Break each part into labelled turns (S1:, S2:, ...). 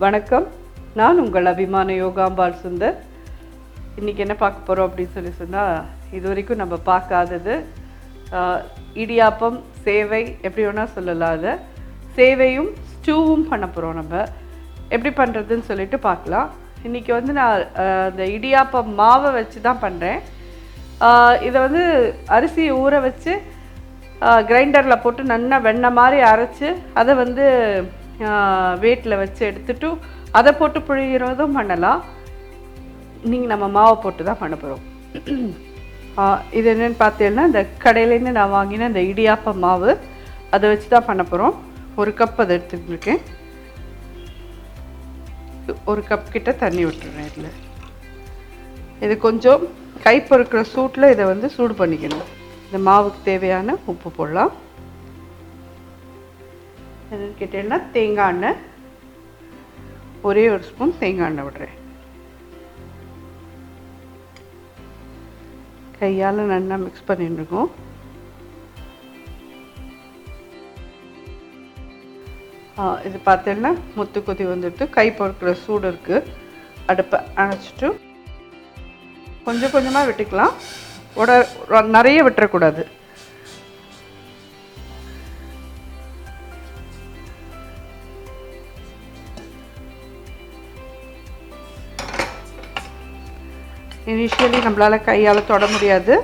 S1: வணக்கம், நான் உங்கள் அபிமான யோகாம்பாள் சுந்தர். இன்றைக்கி என்ன பார்க்க போகிறோம் அப்படின்னு சொன்னால், இது வரைக்கும் நம்ம பார்க்காதது இடியாப்பம், சேவை, எப்படி வேணால் சொல்லலாம். அதை சேவையும் ஸ்டூவும் பண்ண போகிறோம். நம்ம எப்படி பண்ணுறதுன்னு சொல்லிட்டு பார்க்கலாம். இன்றைக்கி நான் அந்த இடியாப்பம் மாவை வச்சு தான் பண்ணுறேன். இதை அரிசியை ஊற வச்சு கிரைண்டரில் போட்டு நல்லா வெண்ணெய் மாதிரி அரைச்சி அதை வெயிட்டில் வச்சு எடுத்துட்டு அதை போட்டு புழிகிறதும் பண்ணலாம். நீங்கள் நம்ம மாவை போட்டு தான் பண்ண போகிறோம். இது என்னென்னு பார்த்தீங்கன்னா, இந்த கடையிலேருந்து நான் வாங்கின இந்த இடியாப்ப மாவு அதை வச்சு தான் பண்ண போகிறோம். 1 கப் அதை எடுத்துக்கிட்டுருக்கேன். 1 கப் கிட்ட தண்ணி விட்டுறேன். இது கொஞ்சம் கை பொறுக்கிற சூட்டில் இதை சூடு பண்ணிக்கணும். இந்த மாவுக்கு தேவையான உப்பு போடலாம். என்னென்னு கேட்டீங்கன்னா, தேங்காய் எண்ணெய், ஒரே 1 ஸ்பூன் தேங்காய் எண்ணெய் விடுறேன். கையால் நல்லா மிக்ஸ் பண்ணிட்டுருக்கோம். இது பார்த்தீங்கன்னா முத்து கொதி வந்துட்டு கை பொறுக்கிற சூடு இருக்குது. அடுப்பை அணைச்சிட்டு கொஞ்சம் கொஞ்சமாக விட்டுக்கலாம். நிறைய விட்டுறக்கூடாது. இனிஷியலி நம்மளால் கையால் தொட முடியாது.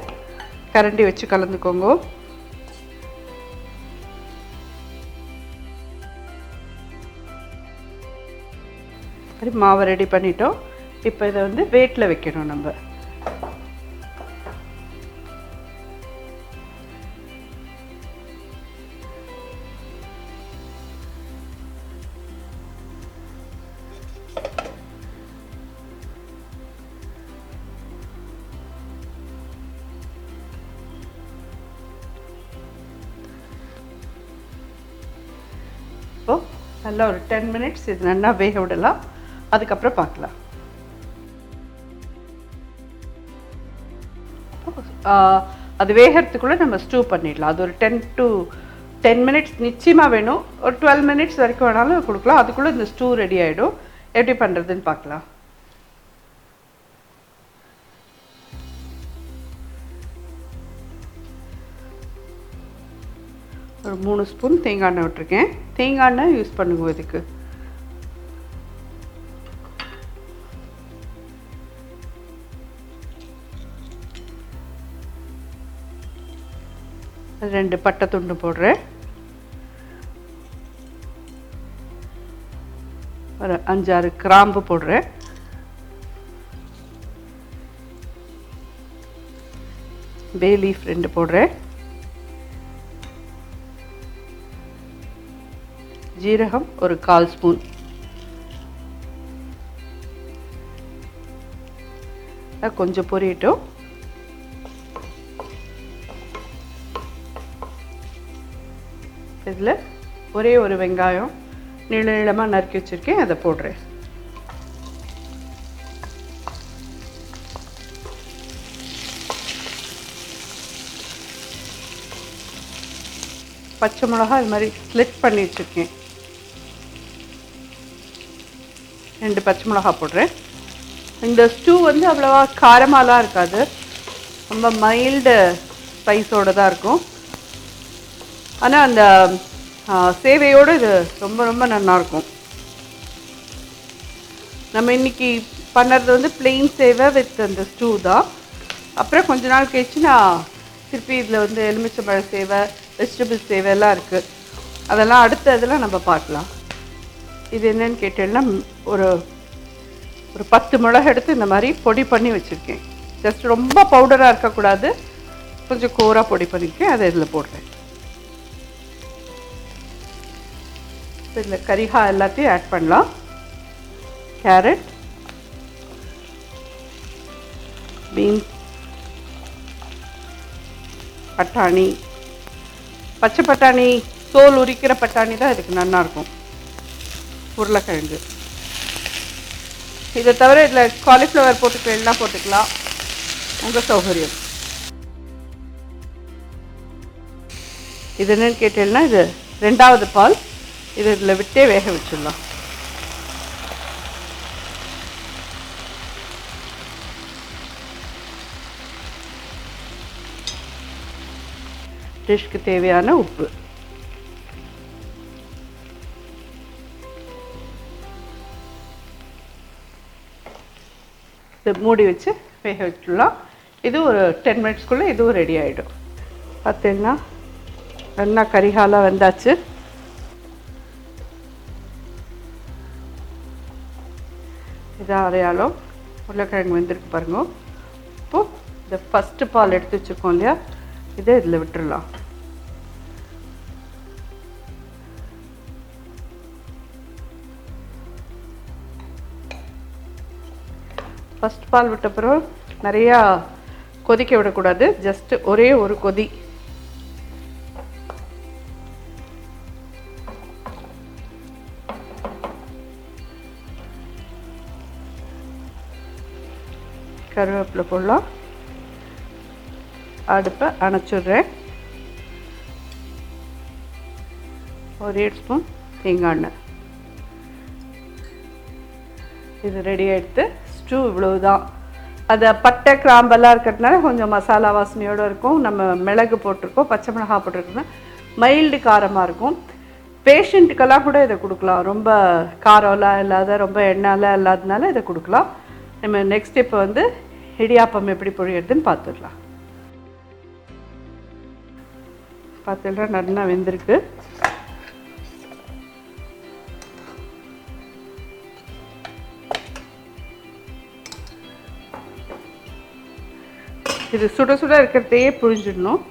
S1: கரண்டி வச்சு கலந்துக்கோங்க. சரி, மாவை ரெடி பண்ணிட்டோம். இப்போ இதை வெயிட்டில் வைக்கணும். நம்ம நல்லா ஒரு 10 மினிட்ஸ் இது நல்லா வேக விடலாம். அதுக்கப்புறம் பார்க்கலாம். அது வேகிறதுக்குள்ளே நம்ம ஸ்டூ பண்ணிடலாம். அது ஒரு 10 மினிட்ஸ் நிச்சயமாக வேணும். ஒரு 12 மினிட்ஸ் வரைக்கும் வேணாலும் கொடுக்கலாம். அதுக்குள்ளே இந்த ஸ்டூ ரெடி ஆகிடும். எப்படி பண்ணுறதுன்னு பார்க்கலாம். ஒரு 3 ஸ்பூன் தேங்காய் எண்ணெய் விட்டுருக்கேன். தேங்காய் எண்ணெய் யூஸ் பண்ணுங்க. இதுக்கு ரெண்டு பட்டை துண்டு போடுறேன். ஒரு 5-6 கிராம்பு போடுறேன். பே லீஃப் 2 போடுறேன். ஜீரகம் ஒரு 1/4 ஸ்பூன். கொஞ்சம் பொரியட்டும். இதில் ஒரே ஒரு வெங்காயம் நீளமாக நறுக்கி வச்சுருக்கேன். அதை போடுறேன். பச்சை மிளகா இது மாதிரி ஸ்லிட் பண்ணி வச்சுருக்கேன். 2 பச்சை மிளகா போடுறேன். இந்த ஸ்டூ அவ்வளோவா காரமாலாம் இருக்காது. ரொம்ப மைல்டு ஸ்பைஸோடு தான் இருக்கும். ஆனால் அந்த சேவையோடு இது ரொம்ப ரொம்ப நல்லாயிருக்கும். நம்ம இன்றைக்கி பண்ணுறது பிளெயின் சேவை வித் அந்த ஸ்டூ தான். அப்புறம் கொஞ்ச நாள் கழிச்சு நான் திருப்பி இதில் எலுமிச்சம்பழ சேவை, வெஜிடபிள் சேவை எல்லாம் இருக்குது. அதெல்லாம் அடுத்த இதெல்லாம் நம்ம பார்க்கலாம். இது என்னன்னு கேட்டேன்னா, ஒரு 10 மிளகு எடுத்து இந்த மாதிரி பொடி பண்ணி வச்சுருக்கேன். ஜஸ்ட் ரொம்ப பவுடராக இருக்கக்கூடாது, கொஞ்சம் கோராக பொடி பண்ணியிருக்கேன். அதை இதில் போடுறேன். இதில் கரிகாய் எல்லாத்தையும் ஆட் பண்ணலாம். கேரட், பீன்ஸ், பட்டாணி, பச்சை பட்டாணி, தோல் உரிக்கிற பட்டாணி தான் இதுக்கு நல்லாயிருக்கும். உருளைக்கிழங்கு. இதை தவிர இதில் காலிஃப்ளவர் போட்டுக்கலாம், போட்டுக்கலாம், உங்கள் சௌகரியம். இது என்னன்னு கேட்டீங்கன்னா, இது 2வது பால். இது இதில் விட்டே வேக வச்சிடலாம். டிஷ்க்கு தேவையான உப்பு. இது மூடி வச்சு வேக வச்சுடலாம். இது ஒரு 10 மினிட்ஸ்க்குள்ளே இதுவும் ரெடி ஆகிடும். பார்த்தீங்கன்னா நல்லா கரிகாலாக வெந்தாச்சு. இதான் அடையாளம். உருளைக்கிழங்கு வெந்திருக்கு பாருங்க. இப்போது இந்த ஃபஸ்ட்டு பால் எடுத்து வச்சுருக்கோம் இல்லையா, இதை இதில் விட்டுடலாம். ஃபஸ்ட் பால் விட்ட பிறகு நிறையா கொதிக்க விடக்கூடாது. ஜஸ்ட் ஒரே ஒரு கொதி. கருவேப்பிலை போடலாம். அடுப்பை அணைச்சிடுறேன். ஒரு 8 ஸ்பூன் தேங்காய் எண்ணெய். இது ரெடி ஆகிடுத்து. ஸ்டூ இவ்வளவுதான். அது பட்டை கிராம்பெல்லாம் இருக்கிறதுனால கொஞ்சம் மசாலா வாசனையோடு இருக்கும். நம்ம மிளகு போட்டிருக்கோம், பச்சை மிளகாய் போட்டிருக்கோம்னா மைல்டு காரமாக இருக்கும். பேஷண்ட்டுக்கெல்லாம் கூட இதை கொடுக்கலாம். ரொம்ப காரம்லாம் இல்லாத, ரொம்ப எண்ணெய்லாம் இல்லாததுனால இதை கொடுக்கலாம். நம்ம நெக்ஸ்ட் இப்போ வந்து இடியாப்பம் எப்படி பொழியறதுன்னு பார்த்துடலாம். பார்த்துடலாம் நல்லா வெந்திருக்கு. இது சுட சுட இருக்கிறதையே புழிஞ்சிடணும்.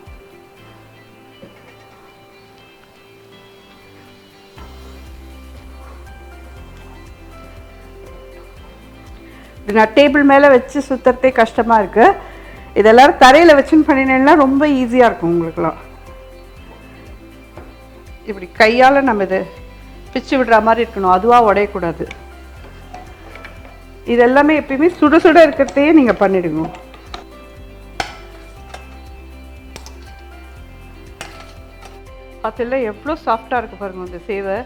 S1: நான் டேபிள் மேலே வச்சு சுற்றுறதே கஷ்டமாக இருக்குது. இதெல்லாம் தரையில் வச்சுன்னு பண்ணினேன்னா ரொம்ப ஈஸியாக இருக்கும் உங்களுக்குலாம். இப்படி கையால் நம்ம இதை பிச்சு விடுற மாதிரி இருக்கணும், அதுவாக உடையக்கூடாது. இதெல்லாமே எப்பயுமே சுட சுட இருக்கிறதையே நீங்கள் பண்ணிடுங்க. பார்த்தீங்களா எவ்வளோ சாஃப்டாக இருக்குது பாருங்கள். இந்த சேவை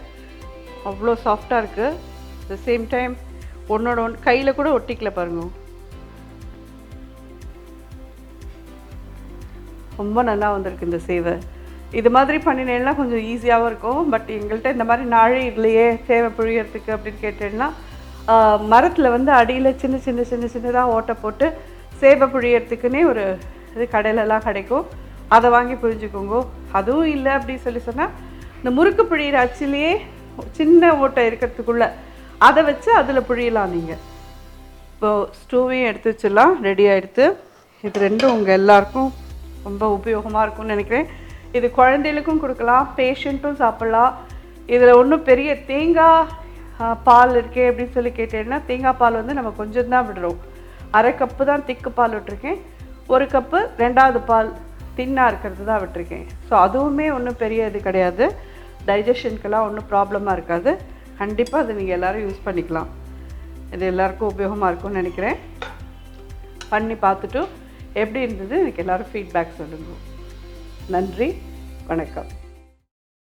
S1: அவ்வளோ சாஃப்டாக இருக்குது. அட் த சேம் டைம் ஒன்றோட ஒன்று கையில் கூட ஒட்டிக்கல பாருங்க. ரொம்ப நல்லா வந்திருக்கு இந்த சேவை. இது மாதிரி பண்ணினேன்னா கொஞ்சம் ஈஸியாகவும் இருக்கும். பட் எங்கள்கிட்ட இந்த மாதிரி நாழி இல்லையே சேவை புழியறதுக்கு அப்படின்னு கேட்டேன்னா, மரத்தில் வந்து அடியில் சின்ன சின்ன சின்ன சின்னதாக ஓட்டை போட்டு சேவை புழியறதுக்குன்னே ஒரு இது கடையிலலாம் கிடைக்கும். அதை வாங்கி புழிஞ்சுக்கோங்க. அதுவும் இல்லை அப்படின்னு சொன்னால் இந்த முறுக்கு புழியிற அச்சிலேயே சின்ன ஓட்டை இருக்கிறதுக்குள்ள அதை வச்சு அதில் புழியலாம் நீங்கள். இப்போது ஸ்டூவையும் எடுத்து வச்சிடலாம். ரெடி ஆகிடுத்து. இது ரெண்டும் உங்கள் எல்லாருக்கும் ரொம்ப உபயோகமாக இருக்கும்னு நினைக்கிறேன். இது குழந்தைகளுக்கும் கொடுக்கலாம், பேஷண்ட்டும் சாப்பிட்லாம். இதில் ஒன்றும் பெரிய தேங்காய் பால் இருக்கே அப்படின்னு சொல்லி கேட்டேன்னா, தேங்காய் பால் வந்து நம்ம கொஞ்சம் தான் விடுறோம். 1/2 கப்பு தான் திக்கு பால் விட்டுருக்கேன். 1 கப்பு 2வது பால் தின்னாக இருக்கிறது தான் விட்டுருக்கேன். ஸோ அதுவுமே ஒன்றும் பெரிய இது கிடையாது. டைஜஷனுக்கெல்லாம் ஒன்றும் ப்ராப்ளமாக இருக்காது. கண்டிப்பாக அதை நீங்கள் எல்லோரும் யூஸ் பண்ணிக்கலாம். இது எல்லாருக்கும் உபயோகமாக இருக்கும்னு நினைக்கிறேன். பண்ணி பார்த்துட்டு எப்படி இருந்தது எனக்கு எல்லோரும் ஃபீட்பேக் சொல்லுங்கள். நன்றி, வணக்கம்.